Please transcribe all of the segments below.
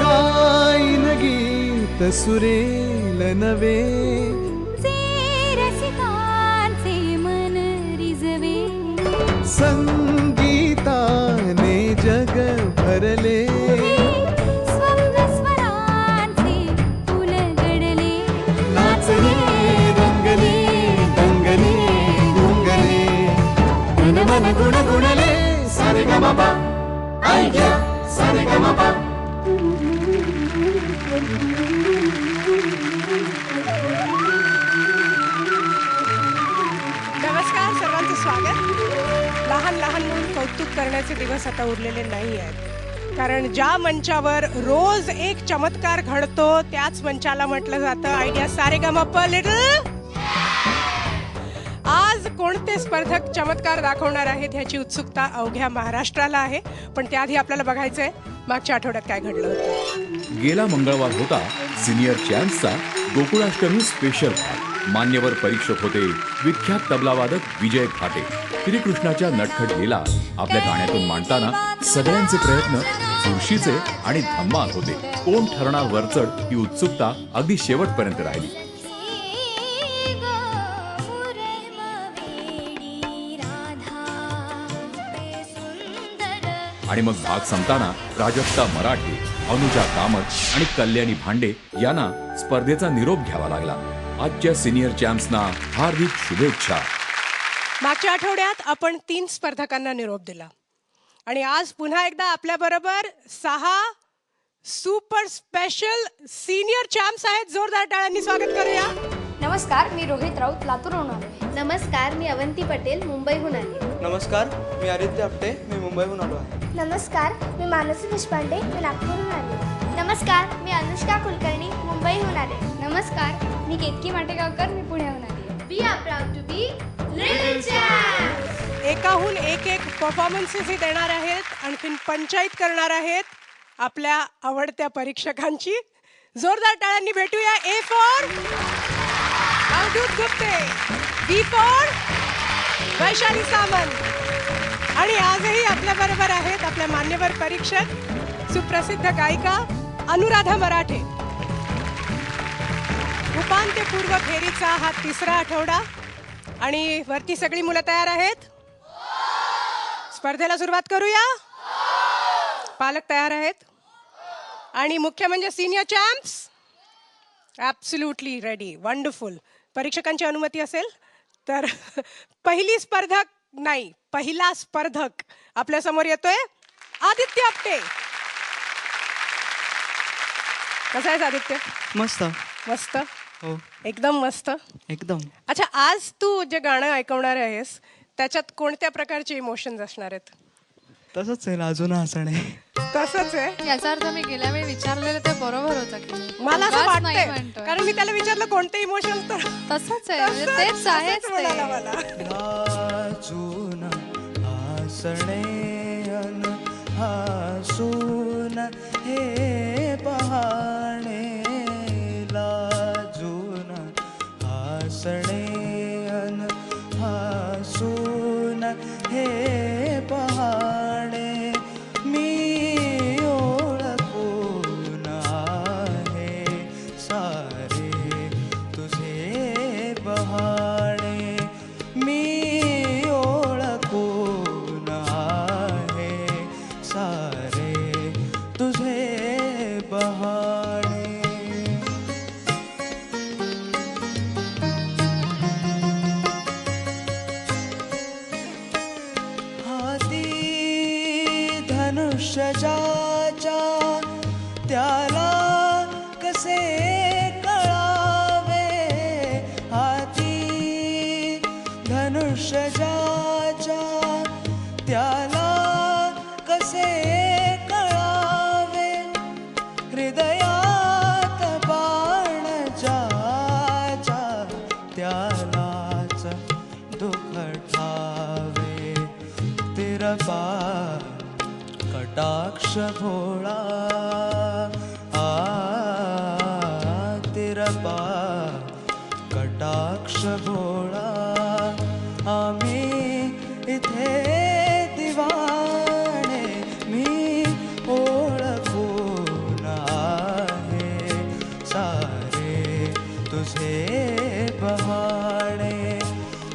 गायन गीत सुरेल नवे, रसिकांचे मन रिझवे, संगीताने जग भरले, स्वप्न स्वरांचे उलगडले, नाचले रंगले दंगले गुंगले, तन मन गुणगुणले, सारे ग म प ऐक्या सारे ग म प. नमस्कार, सर्वांचं स्वागत. लहान लहान म्हणून कौतुक करण्याचे दिवस आता उरलेले नाही आहेत, कारण ज्या मंचावर रोज एक चमत्कार घडतो त्याच मंचाला म्हटलं जातं आयडिया सारेगमप लिटल. आज कोणते स्पर्धक चमत्कार दाखवणार आहेत ह्याची उत्सुकता अवघ्या महाराष्ट्राला आहे, पण त्याआधी आपल्याला बघायचंय मागच्या आठवड्यात काय घडलं होतं. गेला मंगळवार होता सिनियर चॅम्प्सचा गोकुळाष्टमी स्पेशल भाग. मान्यवर परीक्षक होते विख्यात तबलावादक विजय खाटे. श्रीकृष्णाच्या नटखट लीला आपल्या गाण्यातून मांडताना सगळ्यांचे प्रयत्न चुरशीचे आणि धम्माल होते. कोण ठरणार वरचढ ही उत्सुकता अगदी शेवटपर्यंत राहिली. आणि मग भाग संपताना प्राजक्ता मराठे, अनुजा कामत आणि कल्याणी भांडे यांना स्पर्धेचा निरोप घ्यावा लागला. आजच्या सिनियर चॅम्प्सना हार्दिक शुभेच्छा. मागच्या आठवड्यात आपण 3 स्पर्धकांना निरोप दिला आणि आज पुन्हा एकदा आपल्या बरोबर 6 सुपर स्पेशल सिनियर चॅम्प्स आहेत. जोरदार टाळ्यांनी स्वागत करूया. नमस्कार, मी रोहित राऊत, लातूरहून आलो. नमस्कार, मी अवंती पटेल, मुंबईहून आले. नमस्कार, मी आदित्य आपटे, मी मुंबईहून आलो आहे. नमस्कार, मी मानसी देशपांडे, मी नागपूरहून आले. नमस्कार, मी अनुष्का कुलकर्णी, मुंबईहून आले. नमस्कार, मी केतकी माटेगावकर, मी पुण्याहून आले. We are proud to be Little Champs. एकाहून एक परफॉर्मन्सेस देणार आहेत, आणखीन पंचायत करणार आहेत आपल्या आवडत्या परीक्षकांची. जोरदार टाळ्यांनी भेटूया. A for Avadhoot Gupte, B for Vaishali Samant आणि आजही आपल्या बरोबर आहेत आपल्या मान्यवर परीक्षक सुप्रसिद्ध गायिका अनुराधा मराठे. उपांत्यपूर्व फेरीचा हा 3रा आठवडा आणि वरती सगळी मुलं तयार आहेत. स्पर्धेला सुरुवात करूया. पालक तयार आहेत आणि मुख्य म्हणजे senior champs absolutely ready. Wonderful. परीक्षकांची अनुमती असेल तर पहिला स्पर्धक आपल्या समोर येतोय आदित्य आपटे. कसा आहेस आदित्य? मस्त. मस्त. हो, एकदम मस्त. एकदम. अच्छा, आज तू जे गाणं ऐकवणार आहेस त्याच्यात कोणत्या प्रकारचे इमोशन्स असणार आहेत? तसंच आहे, अजून हसणे. तसंच आहे. याचा अर्थ मी गेल्या वेळी विचारलेलं ते बरोबर होतं की मला असं उगाच नाही वाटतंय, म्हणतोय. कारण मी त्याला विचारलं कोणते इमोशन्स, तर तसंच आहे, म्हणजे तेच आहेच ते. मला लाजून हसणे अन हसून हे पहाणे, लाजून हसणे अन हसून हे पहाणे, मी ओळखून आहे सारे तुझे बहाणे, मी ओळखून आहे सारे तुझे बहाणे. हाती धनुष्य ज्याच्या त्याला कसे कळावे, हाती धनुष्य ज्याच्या त्याला कसे कळावे, हृदयात बाण ज्याच्या त्यालाच दुःख ठावे, तिरपा कटाक्ष भोळा, तिरपा कटाक्ष कटाक्ष भोळा आम्ही इथे दिवाणे मी ओळखून आहे सारे तुझे बहाणे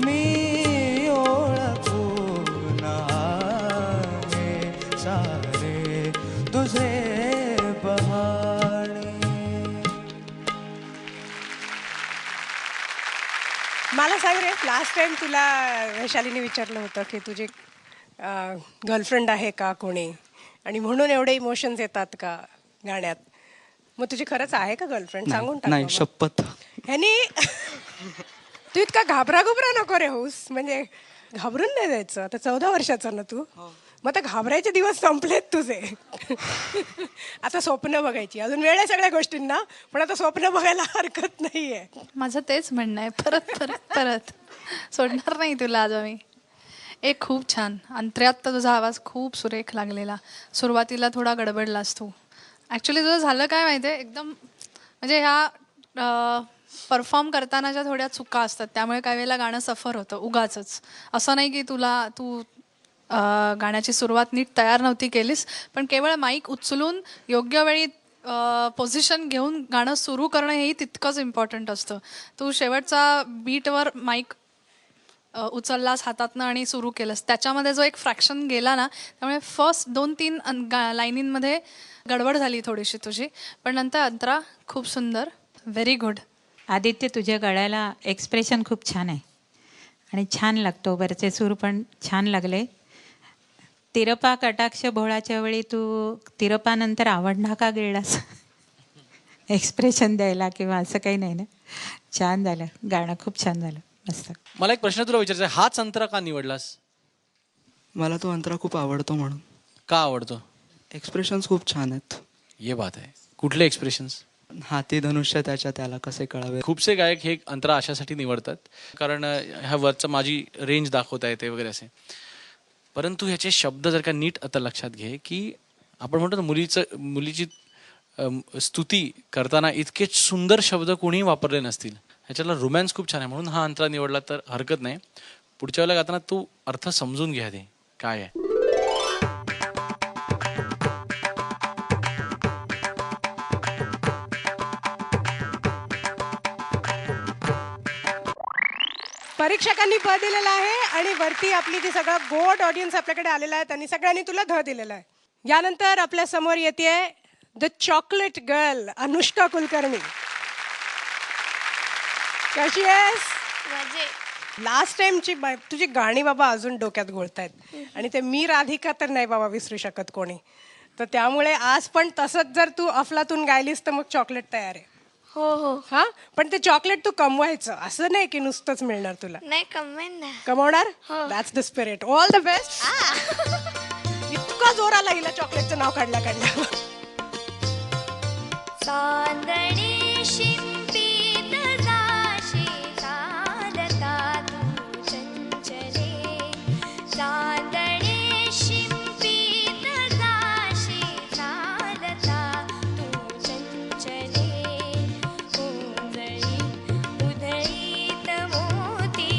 मी ओळखून आहे सारे तुझे बहाणे. मला सांग रे, लास्ट टाइम तुला वैशालीने विचारलं होतं की तुझी गर्लफ्रेंड आहे का कोणी, आणि म्हणून एवढे इमोशन्स येतात का गाण्यात. मग तुझी खरंच आहे का गर्लफ्रेंड, सांगून टाक नाही बाबा. शपथ. ह्यानी तू इतका घाबरा नको रे होऊस, म्हणजे घाबरून नाही जायचं. आता 14 वर्षाचा ना तू, मग आता घाबरायचे दिवस संपलेत तुझे. आता स्वप्न बघायची, अजून वेळ आहे सगळ्या गोष्टींना, पण आता स्वप्न बघायला हरकत नाहीये. माझं तेच म्हणणं आहे. परत परत परत सोडणार नाही तुला आज आम्ही. एक खूप छान अंतर्यात तर तुझा आवाज खूप सुरेख लागलेला. सुरुवातीला थोडा गडबडलास तू. ॲक्च्युली तुझं झालं काय माहिती आहे, एकदम म्हणजे ह्या परफॉर्म करतानाच्या थोड्या चुका असतात, त्यामुळे काही वेळेला गाणं सफर होतं उगाचच. असं नाही की तू गाण्याची सुरुवात नीट तयार नव्हती केलीस, पण केवळ माईक उचलून योग्य वेळी पोझिशन घेऊन गाणं सुरू करणं हेही तितकंच इम्पॉर्टंट असतं. तू शेवटचा बीटवर माईक उचललास हातातनं आणि सुरू केलंस, त्याच्यामध्ये जो एक फ्रॅक्शन गेला ना, त्यामुळे फर्स्ट 2-3 लाईनींमध्ये गडबड झाली थोडीशी तुझी, पण नंतर अंतरा खूप सुंदर. Very good. आदित्य, तुझ्या गळ्याला एक्सप्रेशन खूप छान आहे आणि छान लागतो. वरचे सूर पण छान लागले. तिरपा कटाक्ष भोळाच्या वेळी तू तिरपानंतर आवडणा का गिळलास एक्सप्रेशन द्यायला, किंवा असं काही नाही ना. छान झालं गाणं, खूप छान झालं, मस्त. मला एक प्रश्न तुला विचारायचा आहे, हाच अंतरा का निवडलास? मला तो अंतरा खूप आवडतो म्हणून. का आवडतो? एक्सप्रेशन्स खूप छान आहेत. ये बात आहे. कुठले एक्सप्रेशन्स? हाती धनुष्य त्याला कसे कळावे. खूपसे गायक हे अंतरा अशासाठी निवडतात कारण ह्या वरचं माझी रेंज दाखवता येते वगैरे असे. परंतु ह्याचे शब्द जर का नीट आता लक्षात घे की आपण म्हणतो ना, मुलीची स्तुती करताना इतके सुंदर शब्द कोणीही वापरले नसतील. ह्याच्याला रोमॅन्स खूप छान आहे, म्हणून हा अंतरा निवडला तर हरकत नाही. पुढच्या वेळेला गाताना तू अर्थ समजून घ्या ते काय आहे. परीक्षकांनी प दिलेला आहे आणि वरती आपली ती सगळं गोड ऑडियन्स आपल्याकडे आलेला आहे, त्यांनी सगळ्यांनी तुला ध दिलेला आहे. यानंतर आपल्या समोर येते the chocolate girl Anushka Kulkarni. कशी आहेस? लास्ट टाइमची तुझी गाणी बाबा अजून डोक्यात घोळतायत, आणि ते मी राधिका तर नाही बाबा विसरू शकत कोणी. तर त्यामुळे आज पण तसंच जर तू अफलातून गायलीस तर मग चॉकलेट तयार आहे. हो हो. हा, पण ते चॉकलेट तू कमवायचं, असं नाही की नुसतंच मिळणार तुला. नाही कमवेन ना. कमवणार? हो. That's the spirit. All the best. इतका जोर आला हिला चॉकलेटचं नाव काढल्या. चांदणी शिंपीत जाशी चालता तू चंचले. चांदणी शिंपीत जाशी चालता तू चंचले. उधळी उधळीत मोती,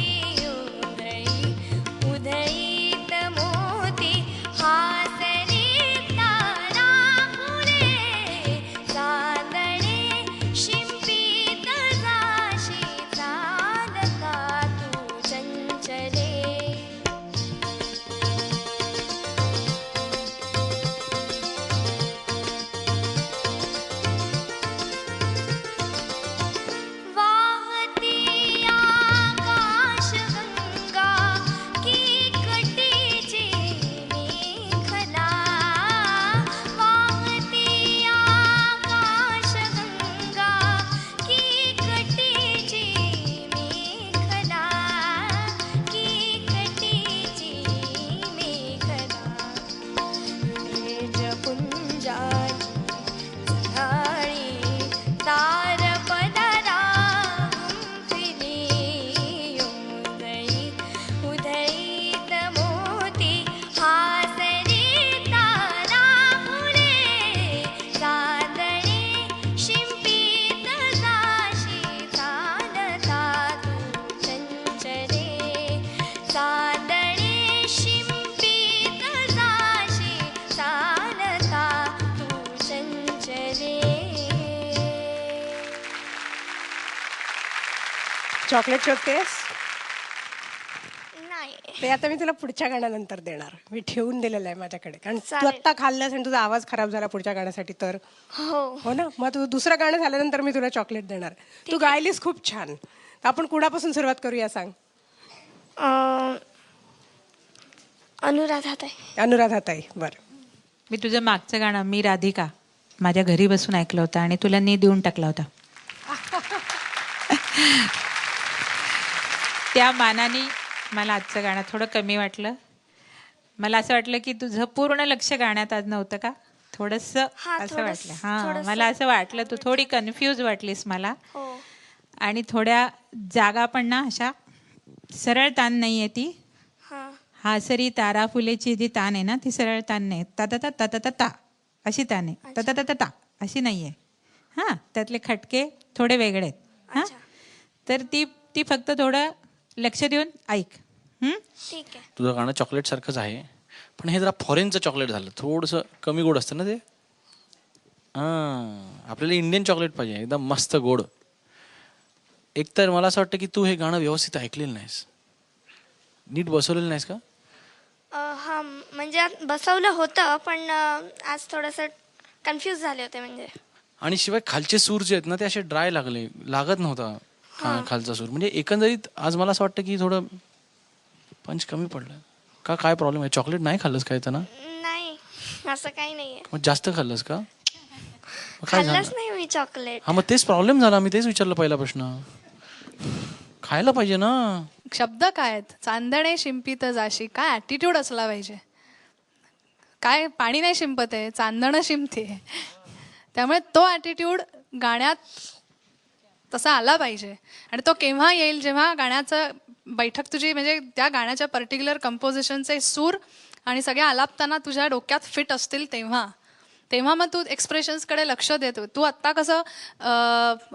उधळीत मोती हासरी तारा फुले. चांदणे शिंपी चॉकलेट शोधतेस? नाही. ते आता मी तुला पुढच्या गाण्यानंतर देणार. मी ठेवून दिलेलं आहे माझ्याकडे, कारण तू चालेल. आत्ता खाल्लंस आणि तुझा आवाज खराब झाला पुढच्या गाण्यासाठी, तर हो. हो ना. मग तू दुसरं गाणं झाल्यानंतर मी तुला चॉकलेट देणार. तू गायलीस खूप छान. तर आपण कुणापासून सुरुवात करूया सांग? अनुराधाताई. अनुराधाताई. बरं. मी तुझं मागचं गाणं मी राधिका माझ्या घरी बसून ऐकलं होतं आणि तुला नी देऊन टाकला होता. त्या मानाने मला आजचं गाणं थोडं कमी वाटलं. मला असं वाटलं की तुझं पूर्ण लक्ष गाण्यात आज नव्हतं का, थोडंसं असं वाटलं. हां, मला असं वाटलं तू थोडी कन्फ्यूज वाटलीस मला. हो. आणि थोड्या जागा पण ना अशा सरळ तान नाही आहे ती. हां. हा सरी तारा फुलेची जी तान आहे ना ती सरळ तान नाही. ता ता ता ता ता ता ता अशी तान आहे. ता ता ता ता ता अशी नाही आहे. हां, त्यातले खटके थोडे वेगळे आहेत. हां, तर ती फक्त थोडं लक्ष देऊन ऐक. ठीक आहे. तुझं गाणं चॉकलेट सारखंच आहे, पण हे जरा फॉरेनचं चॉकलेट झालं, थोडंसं कमी गोड असतं ना ते. हां, आपल्याला इंडियन चॉकलेट पाहिजे एकदम मस्त गोड. एकतर मला असं वाटतं की तू हे गाणं व्यवस्थित ऐकलेलं नाहीस, नीट बसवलेलं नाहीस का? हां, म्हणजे बसवलं होतं, पण आज थोडंसं कन्फ्यूज झाले होते म्हणजे. आणि शिवाय खालचे सूर जे आहेत ना ते असे ड्राय लागत नव्हता खालचा सूर. म्हणजे एकंदरीत आज मला असं वाटतं की थोडं पंच कमी पडलं का, काय प्रॉब्लेम आहे? चॉकलेट नाही खाल्लंस काय ना? नाही, असं काही नाहीये. मग जास्त खाल्लंस का? मग काय खाल्लंच झालं? नाही मी चॉकलेट. हा, मग तेच प्रॉब्लेम झाला. मी तेच विचारलं पहिला प्रश्न. खायला पाहिजे ना. शब्द काय आहेत? चांदणे शिंपित जाशी, काय ॲटिट्यूड असला पाहिजे. काय पाणी नाही शिंपत आहे, चांदणं शिंपते. त्यामुळे तो ॲटिट्यूड गाण्यात तसा आला पाहिजे. आणि तो केव्हा येईल, जेव्हा गाण्याचं बैठक तुझी, म्हणजे त्या गाण्याच्या पर्टिक्युलर कंपोजिशनचे सूर आणि सगळ्या आलापताना तुझ्या डोक्यात फिट असतील, तेव्हा मग तू एक्सप्रेशन्सकडे लक्ष देतो. तू आत्ता कसं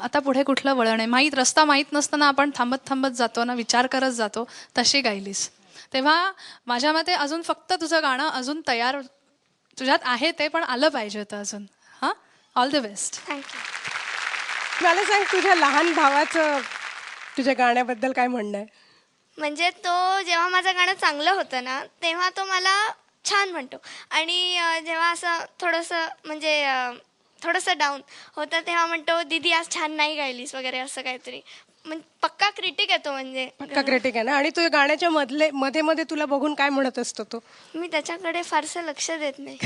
आता पुढे कुठलं वळण आहे रस्ता माहीत नसताना आपण थांबत जातो ना, विचार करत जातो, तशी गायलीस. तेव्हा माझ्या मते अजून फक्त तुझं गाणं अजून तयार तुझ्यात आहे, ते पण आलं पाहिजे होतं अजून. हां, ऑल द बेस्ट. थँक्यू. मला सांग, तुझ्या लहान भावाचं तुझ्या गाण्याबद्दल काय म्हणणं आहे? म्हणजे तो जेव्हा माझं गाणं चांगलं होतं ना, तेव्हा तो मला छान म्हणतो. आणि जेव्हा असं थोडंसं डाऊन होतं तेव्हा म्हणतो, दीदी आज छान नाही गायलीस वगैरे असं काहीतरी. म्हणजे पक्का क्रिटिक आहे तो. म्हणजे पक्का क्रिटिक आहे ना. आणि तुझ्या गाण्याच्या मध्ये मध्ये तुला बघून काय म्हणत असतो तो? मी त्याच्याकडे फारसं लक्ष देत नाही.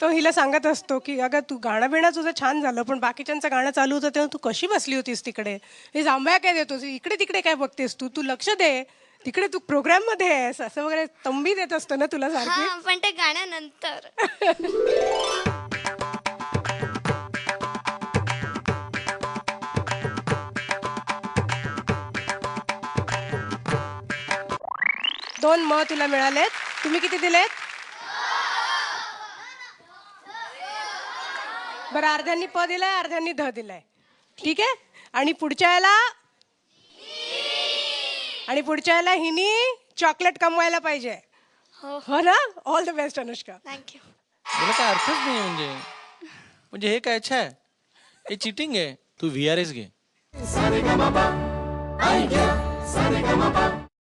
तो हिला सांगत असतो की अगं तू गाणं बिणं तुझं छान झालं, पण बाकीच्यांचं गाणं चालू होतं तेव्हा तू कशी बसली होतीस तिकडे? हे जांभया काय देतोस, इकडे तिकडे काय बघतेस तू लक्ष दे, तिकडे तू प्रोग्राम मध्ये आहेस, असं वगैरे तंबी देत असतो ना तुला सारखी. हां, पण ते गाण्यानंतर. दोन म तुला मिळालेत. तुम्ही किती दिलेत? बरं, अर्ध्यांनी प दिलाय, अर्ध्यांनी ध दिलाय. ठीक आहे. आणि पुढच्या याला हिनी चॉकलेट कमवायला पाहिजे. हो ना. All the best Anushka. Thank you. मला काय अर्थच नाही. म्हणजे हे काय? अच्छा, हे चिटिंग आहे. तू VRS घे. सारेगमपा, ऐका सारेगमपा.